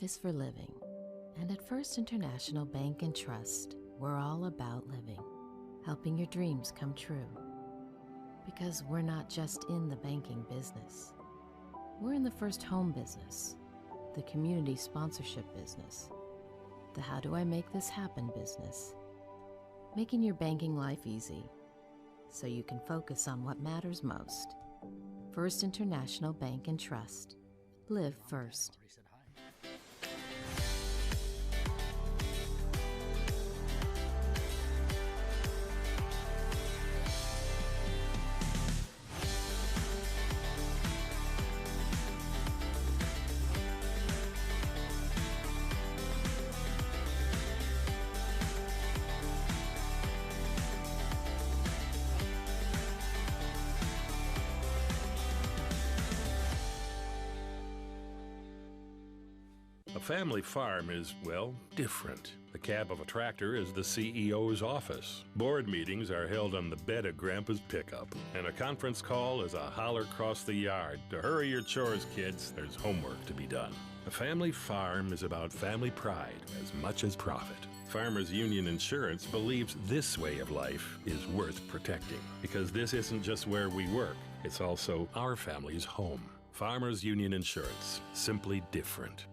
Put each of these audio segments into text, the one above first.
is for living. And at First International Bank and Trust, we're all about living, helping your dreams come true. Because we're not just in the banking business. We're in the first home business, the community sponsorship business, the how do I make this happen business. Making your banking life easy so you can focus on what matters most. First International Bank and Trust. Live first. A family farm is, well, different. The cab of a tractor is the CEO's office. Board meetings are held on the bed of Grandpa's pickup. And a conference call is a holler across the yard. To hurry your chores, kids, there's homework to be done. A family farm is about family pride as much as profit. Farmers Union Insurance believes this way of life is worth protecting. Because this isn't just where we work, it's also our family's home. Farmers Union Insurance, simply different.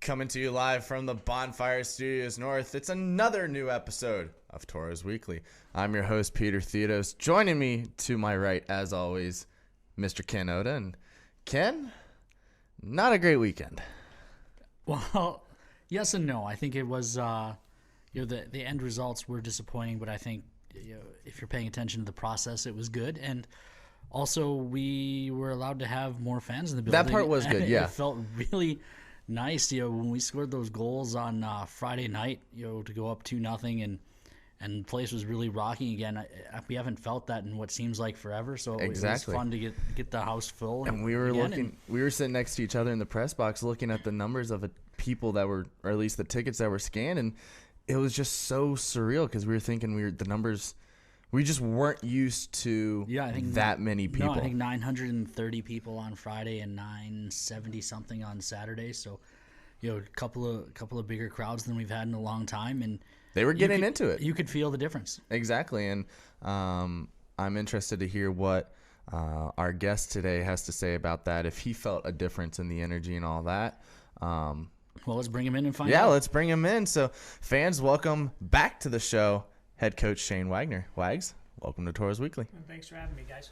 Coming to you live from the Bonfire Studios North, it's another new episode of Tauros Weekly. I'm your host, Peter Theodos. Joining me to my right, as always, Mr. Ken Oda. And Ken, not a great weekend. Well, yes and no. I think it was, the end results were disappointing, but I think if you're paying attention to the process, it was good. And also, we were allowed to have more fans in the building. That part was good, yeah. It felt really nice, when we scored those goals on Friday night, to go up 2-0, and the place was really rocking again. We haven't felt that in what seems like forever, so exactly. It was fun to get the house full. And we were we were sitting next to each other in the press box, looking at the numbers of people that were, or at least the tickets that were scanned, and it was just so surreal because we were thinking the numbers. We just weren't used to that many people. No, I think 930 people on Friday and 970 something on Saturday. So, a couple of bigger crowds than we've had in a long time, and they were getting into it. You could feel the difference. Exactly, and I'm interested to hear what our guest today has to say about that. If he felt a difference in the energy and all that. Well, let's bring him in and find out. Yeah, let's bring him in. So, fans, welcome back to the show. Head coach Shane Wagner. Wags, welcome to Tauros Weekly. Thanks for having me, guys.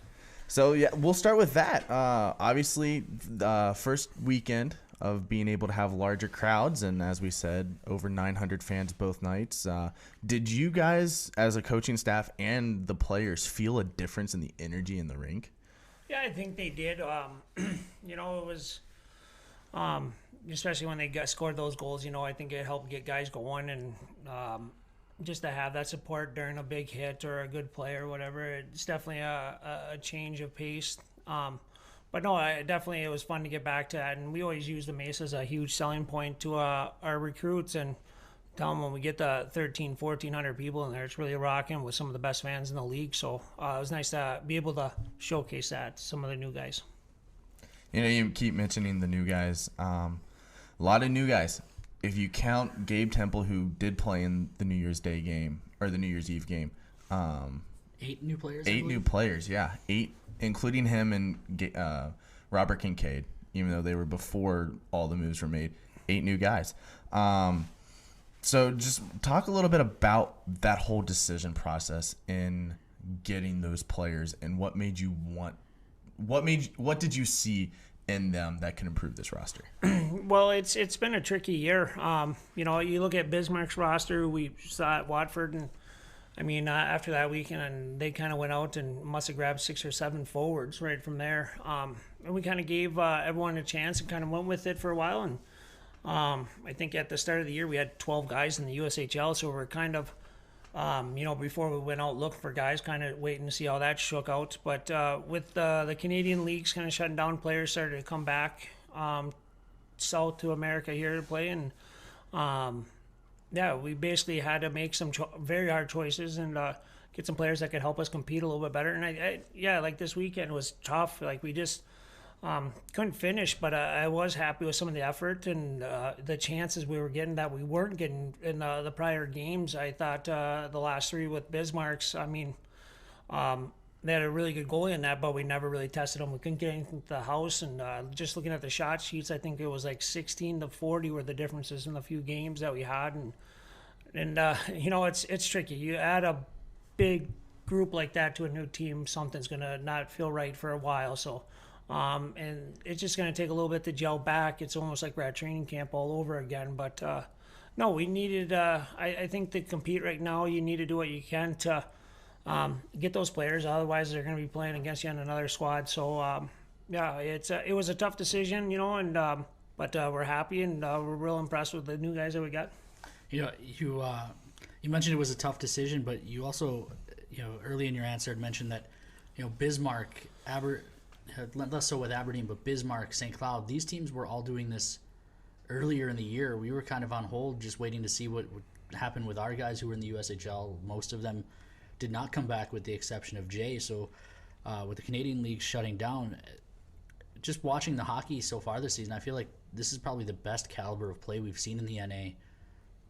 So, yeah, we'll start with that. Obviously, the first weekend of being able to have larger crowds, and as we said, over 900 fans both nights. Did you guys, as a coaching staff and the players, feel a difference in the energy in the rink? Yeah, I think they did. It was, especially when they scored those goals, I think it helped get guys going, and just to have that support during a big hit or a good play or whatever, it's definitely a change of pace. But no, it was fun to get back to that. And we always use the Mesa as a huge selling point to our recruits and tell them when we get the 1,400 people in there, it's really rocking with some of the best fans in the league. So it was nice to be able to showcase that to some of the new guys. You keep mentioning the new guys. A lot of new guys. If you count Gabe Temple, who did play in the New Year's Day game or the New Year's Eve game, 8 new players. 8 new players, yeah, 8, including him and Robert Kincaid. Even though they were before all the moves were made, 8 new guys. So just talk a little bit about that whole decision process in getting those players and what made you want. What did you see in them that can improve this roster? Well, it's been a tricky year. You look at Bismarck's roster. We saw at Watford, and after that weekend, and they kind of went out and must have grabbed 6 or 7 forwards right from there. And we kind of gave everyone a chance and kind of went with it for a while. And I think at the start of the year we had 12 guys in the USHL, so we're kind of, before we went out looking for guys, kind of waiting to see how that shook out. But with the Canadian leagues kind of shutting down, players started to come back south to America here to play, and we basically had to make some very hard choices and get some players that could help us compete a little bit better. And I like this weekend was tough. Like we just couldn't finish, but I was happy with some of the effort and the chances we were getting that we weren't getting in the prior games. I thought the last three with Bismarck's, I mean, they had a really good goalie in that, but we never really tested them. We couldn't get anything to the house, and just looking at the shot sheets, I think it was like 16-40 were the differences in the few games that we had, and it's tricky. You add a big group like that to a new team, something's gonna not feel right for a while. So, and it's just gonna take a little bit to gel back. It's almost like we're at training camp all over again. But no, we needed. I think to compete right now, you need to do what you can to get those players. Otherwise, they're going to be playing against you on another squad. So, it was a tough decision, but we're happy and we're real impressed with the new guys that we got. You mentioned it was a tough decision, but you also, early in your answer had mentioned that, Bismarck, less so with Aberdeen, but Bismarck, St. Cloud, these teams were all doing this earlier in the year. We were kind of on hold, just waiting to see what would happen with our guys who were in the USHL. Most of them did not come back with the exception of Jay. So with the Canadian League shutting down, just watching the hockey so far this season, I feel like this is probably the best caliber of play we've seen in the NA,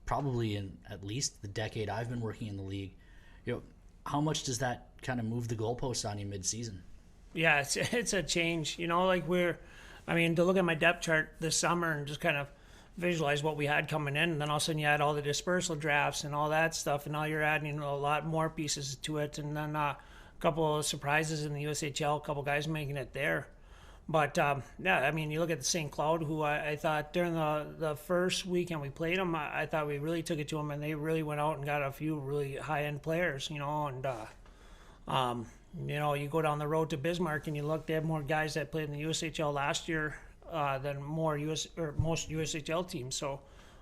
probably in at least the decade I've been working in the league. How much does that kind of move the goalposts on you mid-season? Yeah, it's a change. To look at my depth chart this summer and just kind of visualize what we had coming in, and then all of a sudden you add all the dispersal drafts and all that stuff, and now you're adding a lot more pieces to it, and then a couple of surprises in the USHL, a couple guys making it there. But you look at the St. Cloud, who I thought during the first weekend we played them, I thought we really took it to them, and they really went out and got a few really high-end players, you go down the road to Bismarck and you look, they have more guys that played in the USHL last year than most USHL teams. So,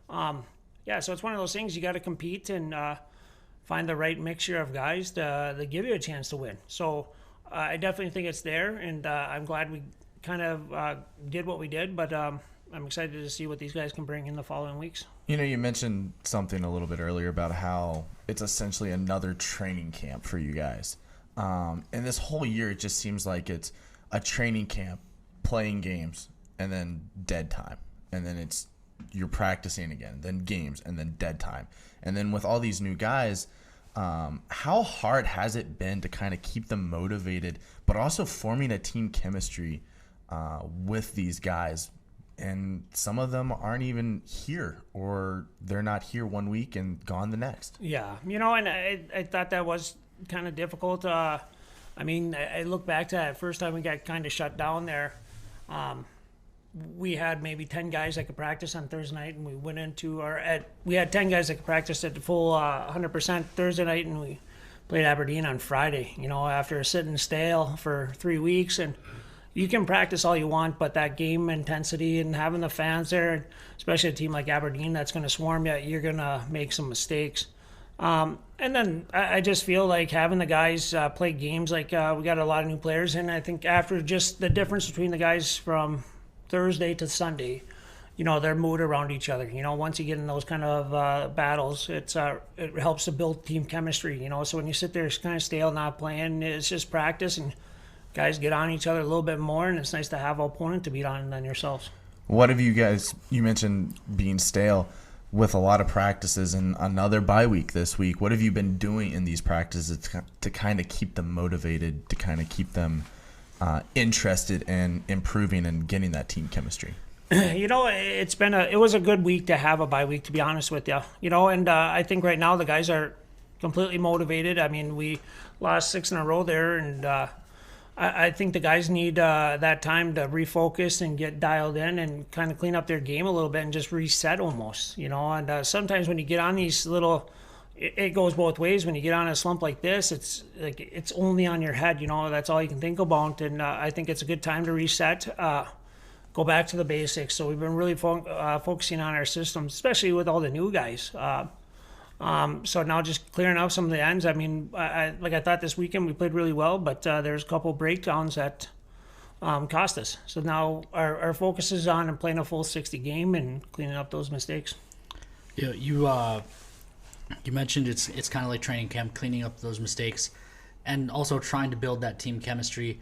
so it's one of those things. You got to compete and find the right mixture of guys to give you a chance to win. So I definitely think it's there, and I'm glad we kind of did what we did, but I'm excited to see what these guys can bring in the following weeks. You mentioned something a little bit earlier about how it's essentially another training camp for you guys. And this whole year, it just seems like it's a training camp, playing games, and then dead time. And then you're practicing again, then games, and then dead time. And then with all these new guys, how hard has it been to kind of keep them motivated, but also forming a team chemistry with these guys? And some of them aren't even here, or they're not here one week and gone the next. Yeah, and I thought that was kind of difficult. I look back to that first time we got kind of shut down there. We had maybe 10 guys that could practice on Thursday night, and we went into we had 10 guys that could practice at the full 100% Thursday night, and we played Aberdeen on Friday, after sitting stale for 3 weeks. And you can practice all you want, but that game intensity and having the fans there, especially a team like Aberdeen that's going to swarm you, you're going to make some mistakes. And then I just feel like having the guys play games, like we got a lot of new players, and I think after just the difference between the guys from Thursday to Sunday, their mood around each other. Once you get in those kind of battles, it helps to build team chemistry. So when you sit there kind of stale, not playing, it's just practice, and guys get on each other a little bit more, and it's nice to have an opponent to beat on than yourselves. What have you guys? You mentioned being stale. With a lot of practices and another bye week this week, what have you been doing in these practices to kind of keep them motivated, to kind of keep them interested in improving and getting that team chemistry? It was a good week to have a bye week, to be honest with you. And I think right now the guys are completely motivated. We lost 6 in a row there, and I think the guys need that time to refocus and get dialed in and kind of clean up their game a little bit and just reset almost, And sometimes when you get on these it goes both ways. When you get on a slump like this, it's only on your head, That's all you can think about. And I think it's a good time to reset, go go back to the basics. So we've been really focusing on our systems, especially with all the new guys. So now just clearing up some of the ends. I mean, I thought this weekend we played really well, but there's a couple breakdowns that cost us. So now our focus is on playing a full 60 game and cleaning up those mistakes. Yeah, you mentioned it's kind of like training camp, cleaning up those mistakes, and also trying to build that team chemistry.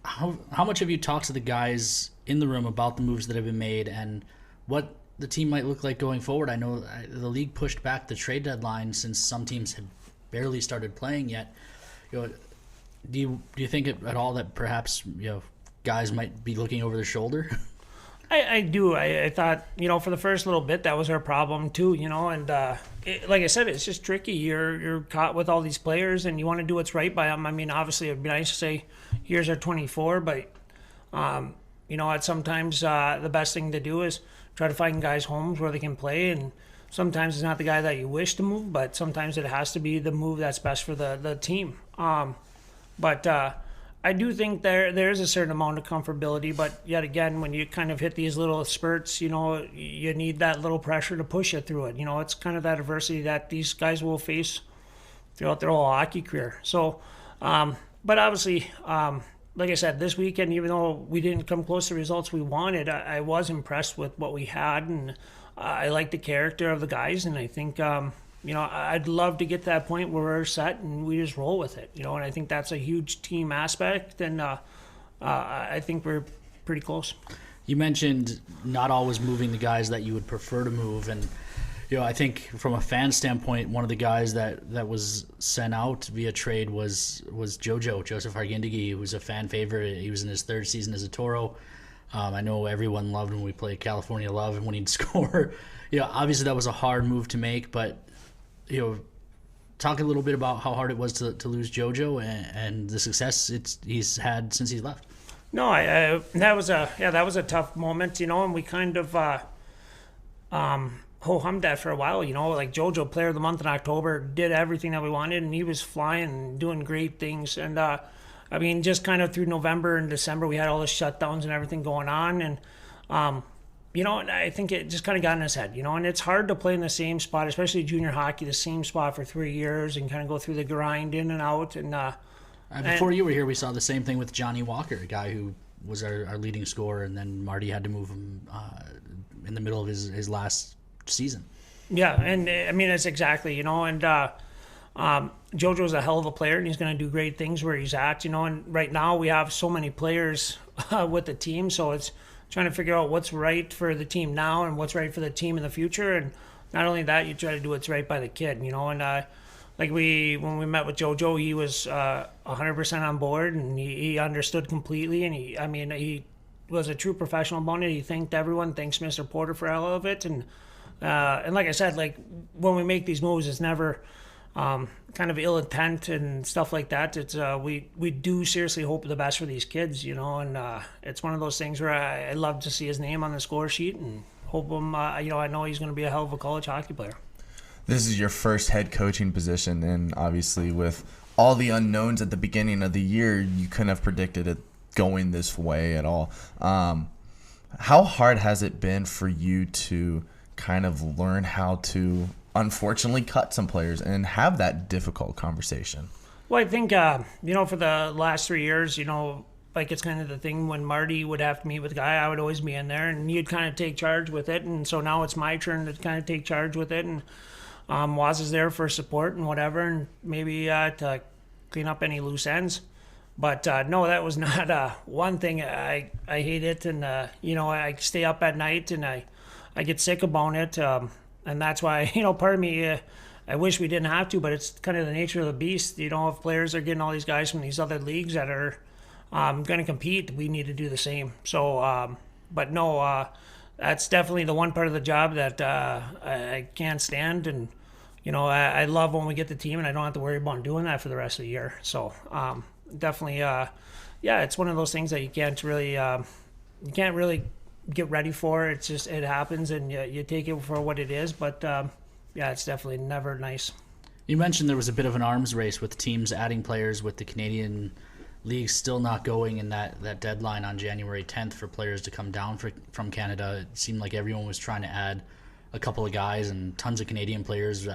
How much have you talked to the guys in the room about the moves that have been made and what the team might look like going forward? I know the league pushed back the trade deadline since some teams had barely started playing yet. Do you think at all that perhaps guys might be looking over their shoulder? I do. I thought, for the first little bit, that was our problem too, and like I said, it's just tricky. You're caught with all these players and you want to do what's right by them. I mean, obviously it would be nice to say, here's our 24, but, sometimes the best thing to do is try to find guys' homes where they can play, and sometimes it's not the guy that you wish to move, but sometimes it has to be the move that's best for the team. But I do think there is a certain amount of comfortability, but yet again, when you kind of hit these little spurts, you need that little pressure to push you through it. It's kind of that adversity that these guys will face throughout their whole hockey career. So, but obviously, like I said, this weekend, even though we didn't come close to the results we wanted, I was impressed with what we had, and I like the character of the guys, and I think I'd love to get to that point where we're set and we just roll with it, and I think that's a huge team aspect, and I think we're pretty close. You mentioned not always moving the guys that you would prefer to move, and I think from a fan standpoint, one of the guys that was sent out via trade was Joseph Hargindegi, who was a fan favorite. He was in his third season as a Toro. I know everyone loved when we played California Love and when he'd score. Obviously that was a hard move to make, but talk a little bit about how hard it was to lose JoJo and the success he's had since he's left. No, that was a tough moment, and we kind of ho-hummed that for a while, like JoJo, player of the month in October, did everything that we wanted, and he was flying and doing great things. And just kind of through November and December, we had all the shutdowns and everything going on, and I think it just kind of got in his head, and it's hard to play in the same spot, especially junior hockey, the same spot for 3 years and kind of go through the grind in and out. And before you were here, we saw the same thing with Johnny Walker, a guy who was our leading scorer, and then Marty had to move him in the middle of his last season. Yeah, and it's exactly, and JoJo's a hell of a player, and he's going to do great things where he's at, and right now we have so many players with the team, so it's trying to figure out what's right for the team now and what's right for the team in the future. And not only that, you try to do what's right by the kid, and when we met with JoJo, he was 100% on board, and he understood completely, and he was a true professional about it. He thanked everyone, thanks Mr. Porter for all of it, and like I said, like when we make these moves, it's never kind of ill intent and stuff like that. It's we do seriously hope the best for these kids, and it's one of those things where I love to see his name on the score sheet and hope him. I know he's going to be a hell of a college hockey player. This is your first head coaching position, and obviously with all the unknowns at the beginning of the year, you couldn't have predicted it going this way at all. How hard has it been for you to kind of learn how to unfortunately cut some players and have that difficult conversation? Well, I think, for the last 3 years, like it's kind of the thing when Marty would have to meet with a guy, I would always be in there and he'd kind of take charge with it. And so now it's my turn to kind of take charge with it. And Waz is there for support and whatever, and maybe to clean up any loose ends. But no, that was not one thing. I hate it. And, I stay up at night and I get sick about it. And that's why, part of me, I wish we didn't have to, but it's kind of the nature of the beast. If players are getting all these guys from these other leagues that are going to compete, we need to do the same. So, but no, that's definitely the one part of the job that I can't stand. And, I love when we get the team and I don't have to worry about doing that for the rest of the year. So, definitely, it's one of those things that you can't really get ready for. It's just, it happens and you take it for what it is. But it's definitely never nice. You mentioned there was a bit of an arms race with teams adding players with the Canadian league's still not going, and that deadline on January 10th for players to come down from Canada, it seemed like everyone was trying to add a couple of guys and tons of Canadian players.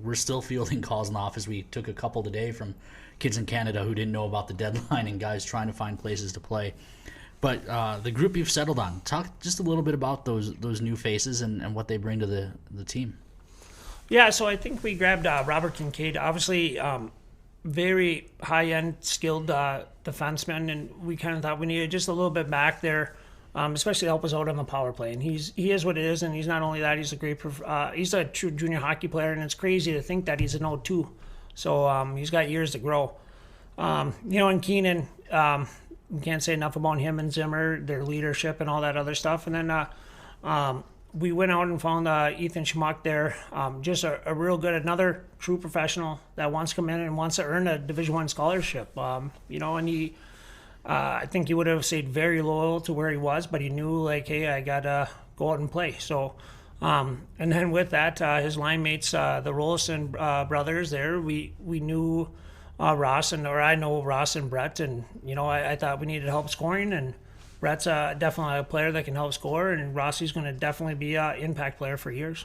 We're still fielding calls in the office. We took a couple today from kids in Canada who didn't know about the deadline and guys trying to find places to play. But the group you've settled on, talk just a little bit about those new faces and what they bring to the team. Yeah, so I think we grabbed Robert Kincaid, obviously very high-end, skilled defenseman, and we kind of thought we needed just a little bit back there, especially to help us out on the power play. And he is what it is, and he's not only that, he's a great he's a true junior hockey player, and it's crazy to think that he's an 0-2. So he's got years to grow. And Keenan, we can't say enough about him and Zimmer, their leadership and all that other stuff. And then we went out and found Ethan Schmuck there, just a real good, another true professional that wants to come in and wants to earn a Division I scholarship. And he, I think he would have stayed very loyal to where he was, but he knew, like, hey, I got to go out and play. So, and then with that, his line mates, the Rollison brothers there, we knew I know Ross and Brett, and, I thought we needed help scoring, and Brett's definitely a player that can help score, and Rossi's going to definitely be an impact player for years.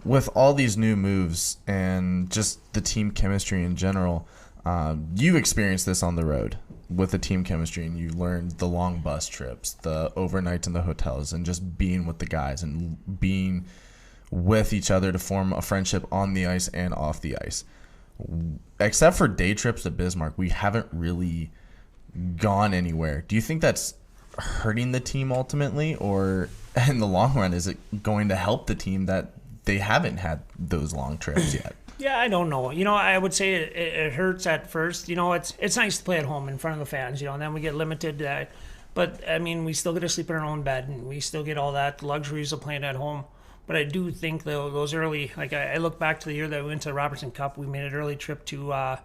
With all these new moves and just the team chemistry in general, you experienced this on the road with the team chemistry, and you learned the long bus trips, the overnights in the hotels, and just being with the guys and being with each other to form a friendship on the ice and off the ice. Except for day trips to Bismarck, we haven't really gone anywhere. Do you think that's hurting the team ultimately, or in the long run is it going to help the team that they haven't had those long trips yet? Yeah, I don't know. I would say it hurts at first. It's nice to play at home in front of the fans, and then we get limited. But, I mean, we still get to sleep in our own bed, and we still get all that luxuries of playing at home. But I do think, though, those early, like I look back to the year that we went to the Robertson Cup, we made an early trip to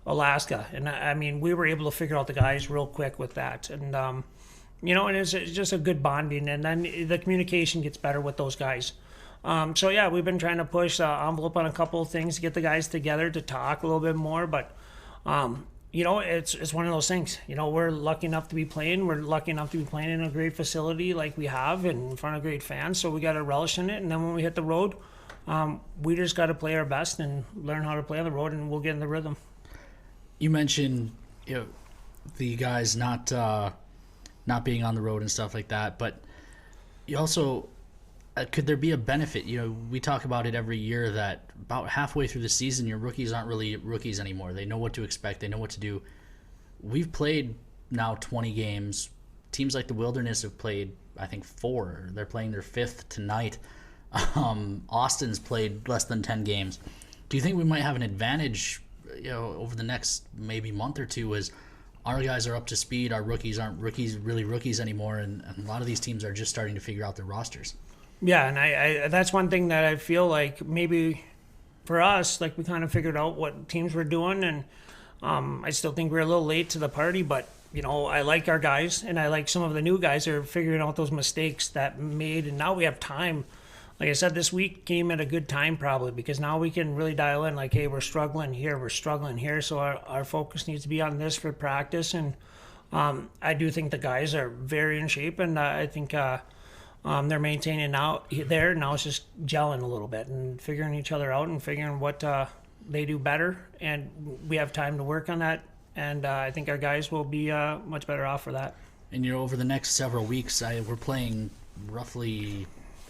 Alaska. And, I mean, we were able to figure out the guys real quick with that. And, and it's just a good bonding. And then the communication gets better with those guys. So, yeah, we've been trying to push the envelope on a couple of things to get the guys together to talk a little bit more. But, it's one of those things. We're lucky enough to be playing. We're lucky enough to be playing in a great facility like we have and in front of great fans. So we got to relish in it. And then when we hit the road, we just got to play our best and learn how to play on the road, and we'll get in the rhythm. You mentioned the guys not being on the road and stuff like that, but you also could there be a benefit? We talk about it every year that about halfway through the season, your rookies aren't really rookies anymore. They know what to expect. They know what to do. We've played now 20 games. Teams like the Wilderness have played, I think, 4. They're playing their 5th tonight. Austin's played less than 10 games. Do you think we might have an advantage, over the next maybe month or two, as our guys are up to speed, our rookies aren't really rookies anymore, and a lot of these teams are just starting to figure out their rosters? Yeah, and I that's one thing that I feel like maybe for us, like we kind of figured out what teams were doing, and I still think we're a little late to the party, but I like our guys, and I like some of the new guys are figuring out those mistakes that made, and now we have time. Like I said, this week came at a good time probably, because now we can really dial in like, hey, we're struggling here, so our focus needs to be on this for practice, and I do think the guys are very in shape, and I think they're maintaining now there. Now it's just gelling a little bit and figuring each other out and figuring what they do better. And we have time to work on that. And I think our guys will be much better off for that. And over the next several weeks, we're playing roughly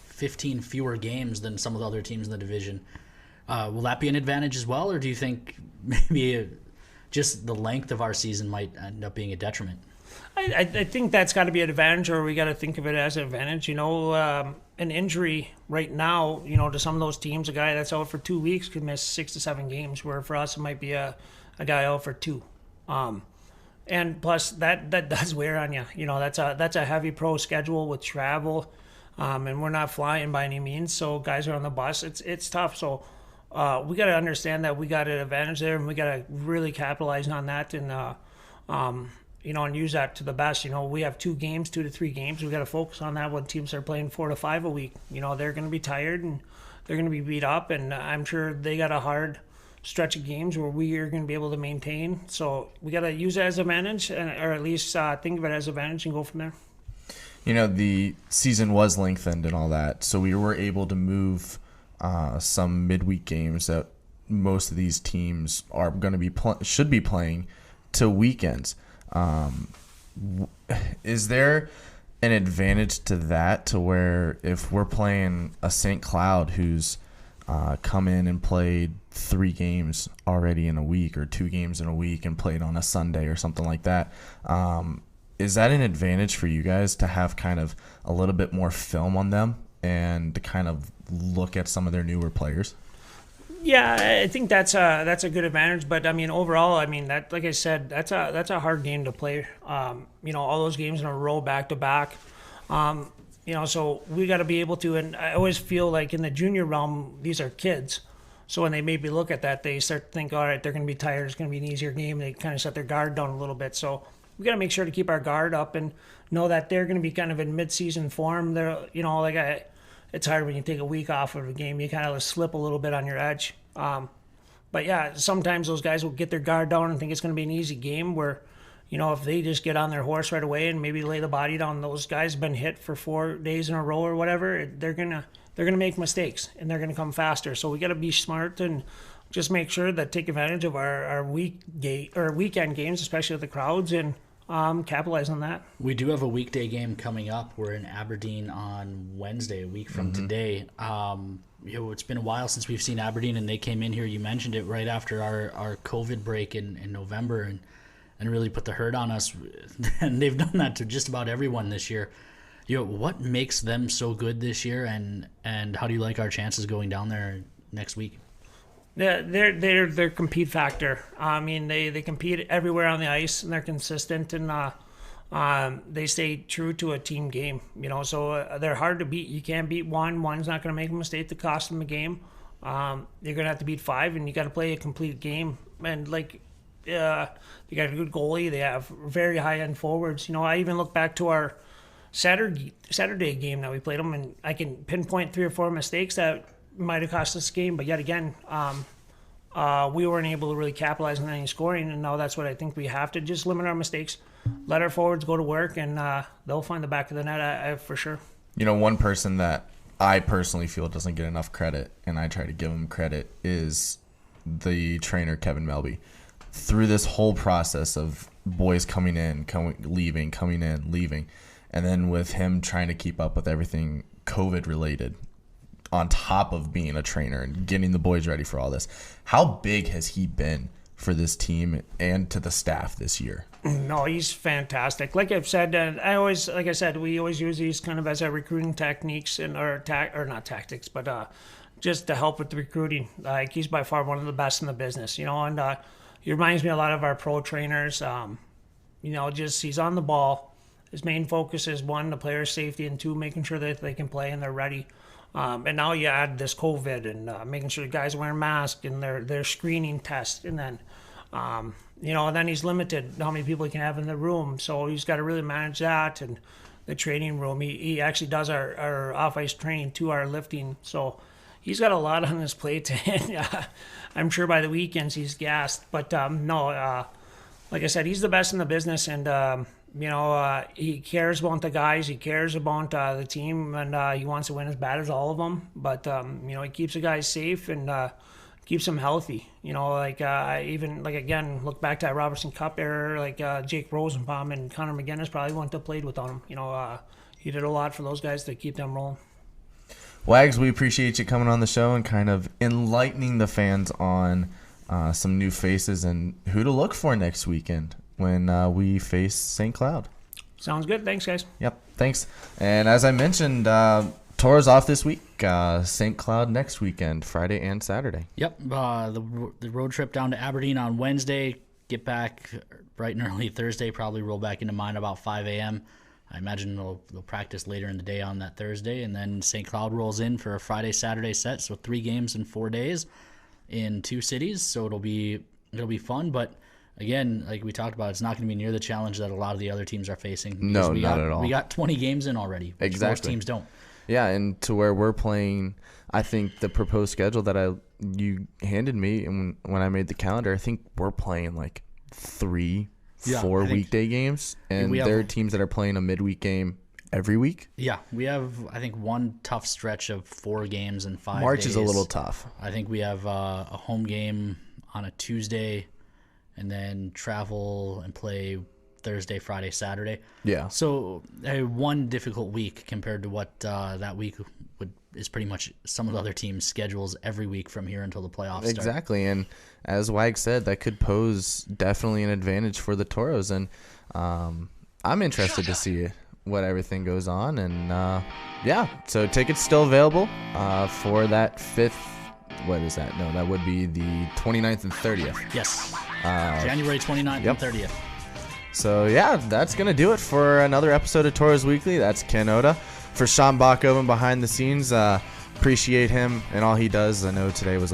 15 fewer games than some of the other teams in the division. Will that be an advantage as well, or do you think maybe just the length of our season might end up being a detriment? I think that's got to be an advantage, or we got to think of it as an advantage. An injury right now, to some of those teams, a guy that's out for 2 weeks could miss 6 to 7 games, where for us it might be a guy out for 2. And plus that does wear on you. That's a heavy pro schedule with travel, and we're not flying by any means. So guys are on the bus. It's tough. So we got to understand that we got an advantage there, and we got to really capitalize on that and use that to the best. We have 2 to 3 games. We got to focus on that when teams are playing 4 to 5 a week. They're going to be tired and they're going to be beat up, and I'm sure they got a hard stretch of games where we are going to be able to maintain. So we got to use it as advantage, or at least think of it as advantage and go from there. You know, the season was lengthened and all that, so we were able to move some midweek games that most of these teams are going to be should be playing to weekends. Is there an advantage to that, to where if we're playing a St. Cloud who's come in and played 3 games already in a week, or 2 games in a week and played on a Sunday or something like that, is that an advantage for you guys to have kind of a little bit more film on them and to kind of look at some of their newer players? Yeah, I think that's a good advantage. But I mean, overall, I mean, that, like I said, that's a hard game to play. You know, all those games in a row, back to back. You know, so we got to be able to. And I always feel like in the junior realm, these are kids. So when they maybe look at that, they start to think, all right, they're going to be tired. It's going to be an easier game. They kind of set their guard down a little bit. So we got to make sure to keep our guard up and know that they're going to be kind of in mid-season form. They're, you know, like it's hard when you take a week off of a game. You kind of slip a little bit on your edge. But yeah, sometimes those guys will get their guard down and think it's going to be an easy game, where, you know, if they just get on their horse right away and maybe lay the body down, those guys have been hit for 4 days in a row or whatever, they're gonna make mistakes and they're gonna come faster. So we got to be smart and just make sure that take advantage of our weekend games, especially with the crowds, and capitalize on that. We do have a weekday game coming up. We're in Aberdeen on Wednesday, a week from today. You know, it's been a while since we've seen Aberdeen, and they came in here, you mentioned it, right after our COVID break in November, and really put the hurt on us. And they've done that to just about everyone this year. You know, what makes them so good this year, and how do you like our chances going down there next week? Yeah, their compete factor. I mean, they compete everywhere on the ice, and they're consistent, and they stay true to a team game. You know, so they're hard to beat. You can't beat one. One's not going to make a mistake to cost them a game. You're going to have to beat 5, and you got to play a complete game. And like, they got a good goalie. They have very high end forwards. You know, I even look back to our Saturday game that we played them, and I can pinpoint 3 or 4 mistakes that might have cost us the game. But yet again, we weren't able to really capitalize on any scoring, and now that's what I think we have to just limit our mistakes, let our forwards go to work, and they'll find the back of the net for sure. You know, one person that I personally feel doesn't get enough credit, and I try to give him credit, is the trainer, Kevin Melby. Through this whole process of boys coming in, leaving, coming in, leaving, and then with him trying to keep up with everything COVID related, on top of being a trainer and getting the boys ready for all this, how big has he been for this team and to the staff this year? No, he's fantastic. Like I've said, and like I said, we always use these kind of as our recruiting techniques or not tactics, but just to help with the recruiting. Like, he's by far one of the best in the business, you know, and he reminds me a lot of our pro trainers. You know, just he's on the ball. His main focus is 1, the player's safety, and 2, making sure that they can play and they're ready. And now you add this COVID and making sure the guys are wearing masks and their screening test, and then you know, and then he's limited how many people he can have in the room, so he's got to really manage that. And the training room, he actually does our off-ice training to our lifting, so he's got a lot on his plate. I'm sure by the weekends he's gassed, but no, like I said, he's the best in the business, and you know, he cares about the guys, he cares about the team, and he wants to win as bad as all of them. But you know, he keeps the guys safe and keeps them healthy. You know, like even like again, look back to that Robertson Cup era, like Jake Rosenbaum and Connor McGinnis probably wouldn't have played without him. You know, he did a lot for those guys to keep them rolling. Wags, we appreciate you coming on the show and kind of enlightening the fans on some new faces and who to look for next weekend when we face St. Cloud. Sounds good. Thanks, guys. Yep, thanks. And as I mentioned, Tauros off this week. St. Cloud next weekend, Friday and Saturday. Yep, the road trip down to Aberdeen on Wednesday. Get back bright and early Thursday. Probably roll back into mine about 5 a.m. I imagine they'll practice later in the day on that Thursday, and then St. Cloud rolls in for a Friday-Saturday set. So 3 games in 4 days in 2 cities. So it'll be fun, but again, like we talked about, it's not going to be near the challenge that a lot of the other teams are facing. No, not at all. We got 20 games in already, which exactly. most teams don't. Yeah, and to where we're playing, I think the proposed schedule that you handed me and when I made the calendar, I think we're playing like 3-4 weekday games, and there are teams that are playing a midweek game every week. Yeah, we have, I think, one tough stretch of 4 games in 5 March days. is a little tough. I think we have a home game on a Tuesday and then travel and play Thursday, Friday, Saturday. Yeah. So one difficult week compared to what that week is pretty much some of the other teams' schedules every week from here until the playoffs start. Exactly, and as Wag said, that could pose definitely an advantage for the Tauros, and I'm interested to see what everything goes on, and yeah, so tickets still available for that 5th. What is that? No, that would be the 29th and 30th. Yes, January 29th and 30th. So yeah, that's gonna do it for another episode of Tauros Weekly. That's Ken Oda. For Sean Bachhoven behind the scenes, appreciate him and all he does. I know today was